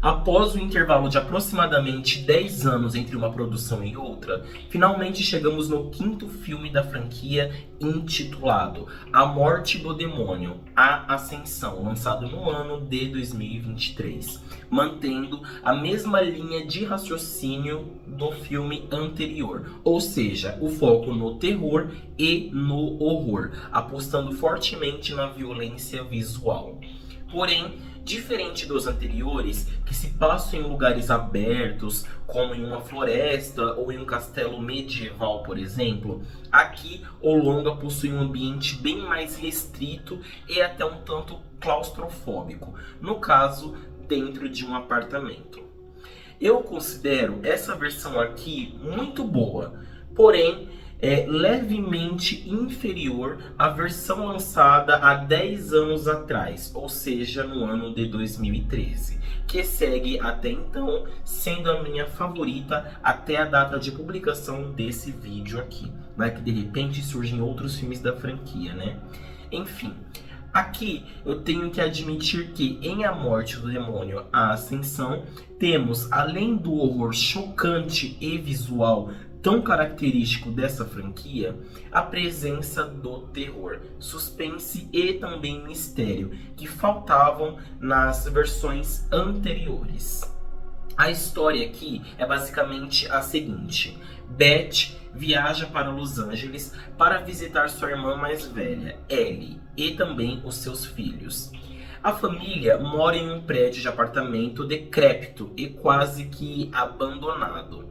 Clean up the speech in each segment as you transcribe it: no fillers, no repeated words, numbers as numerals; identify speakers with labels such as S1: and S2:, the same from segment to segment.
S1: Após o intervalo de aproximadamente 10 anos entre uma produção e outra, finalmente chegamos no quinto filme da franquia, intitulado A Morte do Demônio, A Ascensão, lançado no ano de 2023, mantendo a mesma linha de raciocínio do filme anterior, ou seja, o foco no terror e no horror, apostando fortemente na violência visual. Porém, diferente dos anteriores, que se passam em lugares abertos, como em uma floresta ou em um castelo medieval, por exemplo, aqui o longa possui um ambiente bem mais restrito e até um tanto claustrofóbico, no caso, dentro de um apartamento. Eu considero essa versão aqui muito boa, porém é levemente inferior à versão lançada há 10 anos atrás, ou seja, no ano de 2013, que segue até então sendo a minha favorita até a data de publicação desse vídeo aqui. Vai que de repente surgem outros filmes da franquia, né? Enfim, aqui eu tenho que admitir que em A Morte do Demônio, A Ascensão, temos, além do horror chocante e visual tão característico dessa franquia, a presença do terror, suspense e também mistério, que faltavam nas versões anteriores. A história aqui é basicamente a seguinte: Beth viaja para Los Angeles para visitar sua irmã mais velha, Ellie, e também os seus filhos. A família mora em um prédio de apartamento decrépito e quase que abandonado.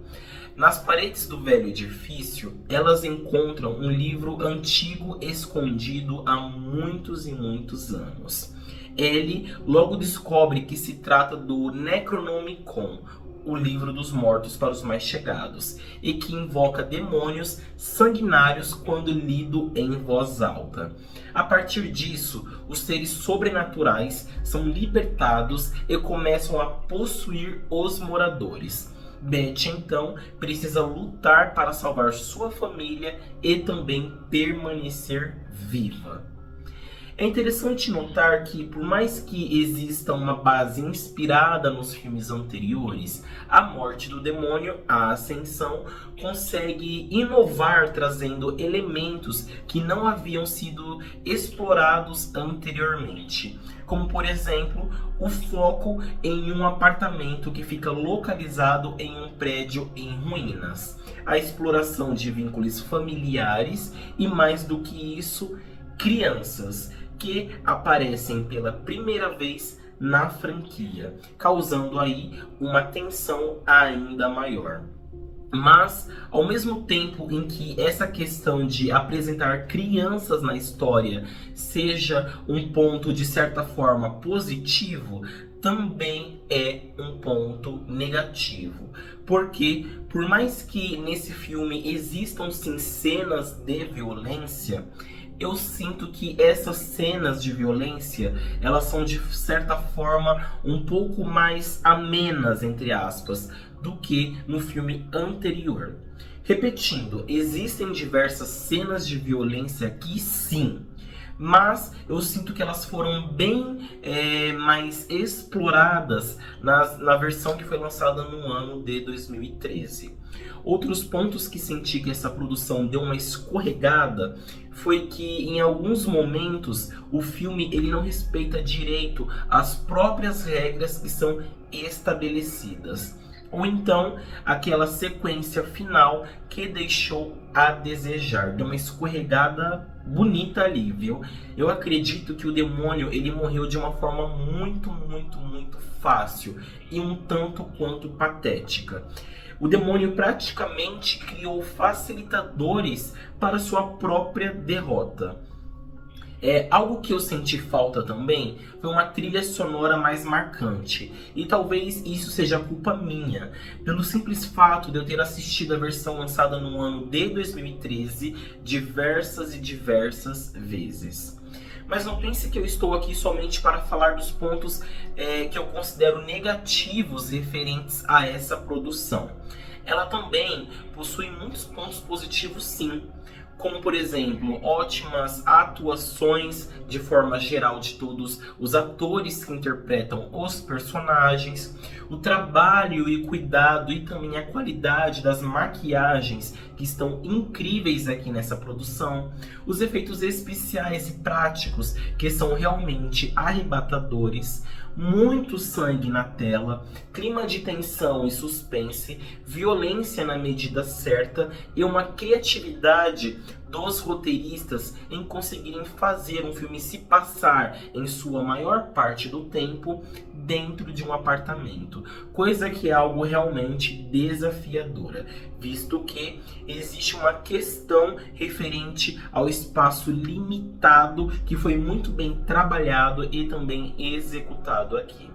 S1: Nas paredes do velho edifício, elas encontram um livro antigo escondido há muitos e muitos anos. Ellie logo descobre que se trata do Necronomicon, o livro dos mortos para os mais chegados, e que invoca demônios sanguinários quando lido em voz alta. A partir disso, os seres sobrenaturais são libertados e começam a possuir os moradores. Beth, então, precisa lutar para salvar sua família e também permanecer viva. É interessante notar que, por mais que exista uma base inspirada nos filmes anteriores, A Morte do Demônio, A Ascensão, consegue inovar trazendo elementos que não haviam sido explorados anteriormente. Como, por exemplo, o foco em um apartamento que fica localizado em um prédio em ruínas, a exploração de vínculos familiares e, mais do que isso, crianças que aparecem pela primeira vez na franquia, causando aí uma tensão ainda maior. Mas, ao mesmo tempo em que essa questão de apresentar crianças na história seja um ponto de certa forma positivo, também é um ponto negativo. Porque, por mais que nesse filme existam sim cenas de violência, eu sinto que essas cenas de violência, elas são de certa forma um pouco mais amenas, entre aspas, do que no filme anterior. Repetindo, existem diversas cenas de violência aqui sim, mas eu sinto que elas foram bem mais exploradas na versão que foi lançada no ano de 2013. Outros pontos que senti que essa produção deu uma escorregada foi que em alguns momentos o filme ele não respeita direito as próprias regras que são estabelecidas. Ou então aquela sequência final que deixou a desejar, deu uma escorregada bonita ali, viu? Eu acredito que o demônio ele morreu de uma forma muito fácil e um tanto quanto patética. O demônio praticamente criou facilitadores para sua própria derrota. Algo que eu senti falta também foi uma trilha sonora mais marcante. E talvez isso seja culpa minha, pelo simples fato de eu ter assistido a versão lançada no ano de 2013 diversas vezes. Mas não pense que eu estou aqui somente para falar dos pontos que eu considero negativos referentes a essa produção. Ela também possui muitos pontos positivos sim, como por exemplo, ótimas atuações de forma geral de todos os atores que interpretam os personagens, o trabalho e cuidado e também a qualidade das maquiagens que estão incríveis aqui nessa produção, os efeitos especiais e práticos que são realmente arrebatadores, muito sangue na tela, clima de tensão e suspense, violência na medida certa e uma criatividade dos roteiristas em conseguirem fazer um filme se passar em sua maior parte do tempo dentro de um apartamento, coisa que é algo realmente desafiadora, visto que existe uma questão referente ao espaço limitado que foi muito bem trabalhado e também executado aqui.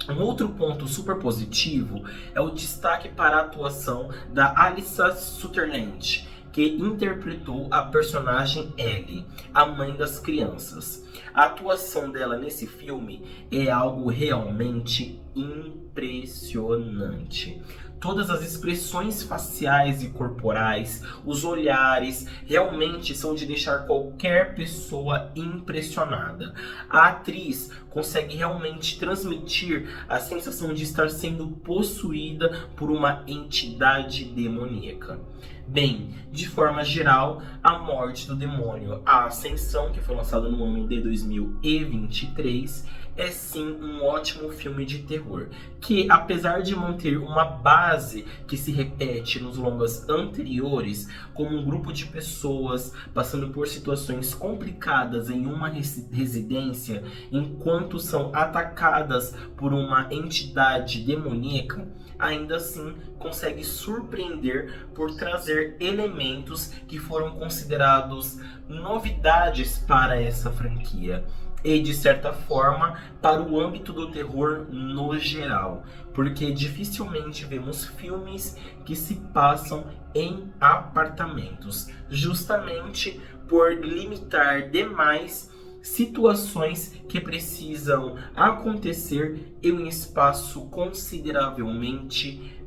S1: Um outro ponto super positivo é o destaque para a atuação da Alyssa Sutherland, que interpretou a personagem Ellie, a mãe das crianças. A atuação dela nesse filme é algo realmente impressionante. Todas as expressões faciais e corporais, os olhares, realmente são de deixar qualquer pessoa impressionada. A atriz consegue realmente transmitir a sensação de estar sendo possuída por uma entidade demoníaca. Bem, de forma geral, A Morte do Demônio, A Ascensão, que foi lançado no ano de 2023, é sim um ótimo filme de terror, que apesar de manter uma base que se repete nos longas anteriores, como um grupo de pessoas passando por situações complicadas em uma residência, enquanto são atacadas por uma entidade demoníaca, ainda assim consegue surpreender por trazer elementos que foram considerados novidades para essa franquia e, de certa forma, para o âmbito do terror no geral, porque dificilmente vemos filmes que se passam em apartamentos, justamente por limitar demais situações que precisam acontecer em um espaço consideravelmente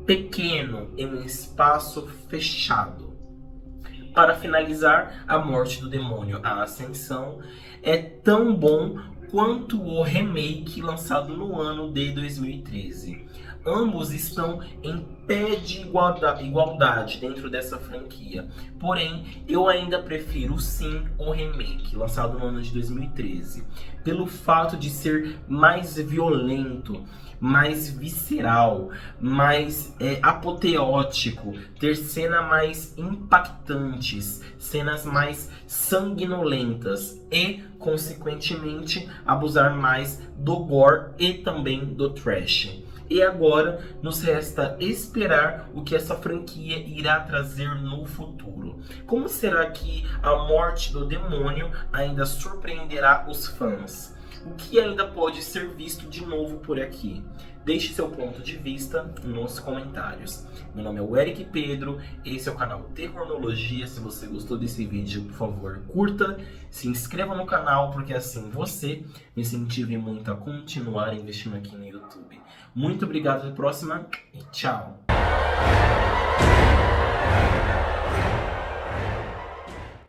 S1: pequeno, em um espaço fechado. Para finalizar, A Morte do Demônio, A Ascensão é tão bom quanto o remake lançado no ano de 2013. Ambos estão em pé de igualdade dentro dessa franquia. Porém, eu ainda prefiro sim o remake, lançado no ano de 2013. Pelo fato de ser mais violento, mais visceral, mais apoteótico, ter cenas mais impactantes, cenas mais sanguinolentas e, consequentemente, abusar mais do gore e também do trash. E agora nos resta esperar o que essa franquia irá trazer no futuro. Como será que A Morte do Demônio ainda surpreenderá os fãs? O que ainda pode ser visto de novo por aqui? Deixe seu ponto de vista nos comentários. Meu nome é o Eric Pedro, esse é o canal Terrornologia. Se você gostou desse vídeo, por favor, curta, se inscreva no canal, porque assim você me incentiva muito a continuar investindo aqui no YouTube. Muito obrigado, até a próxima e tchau!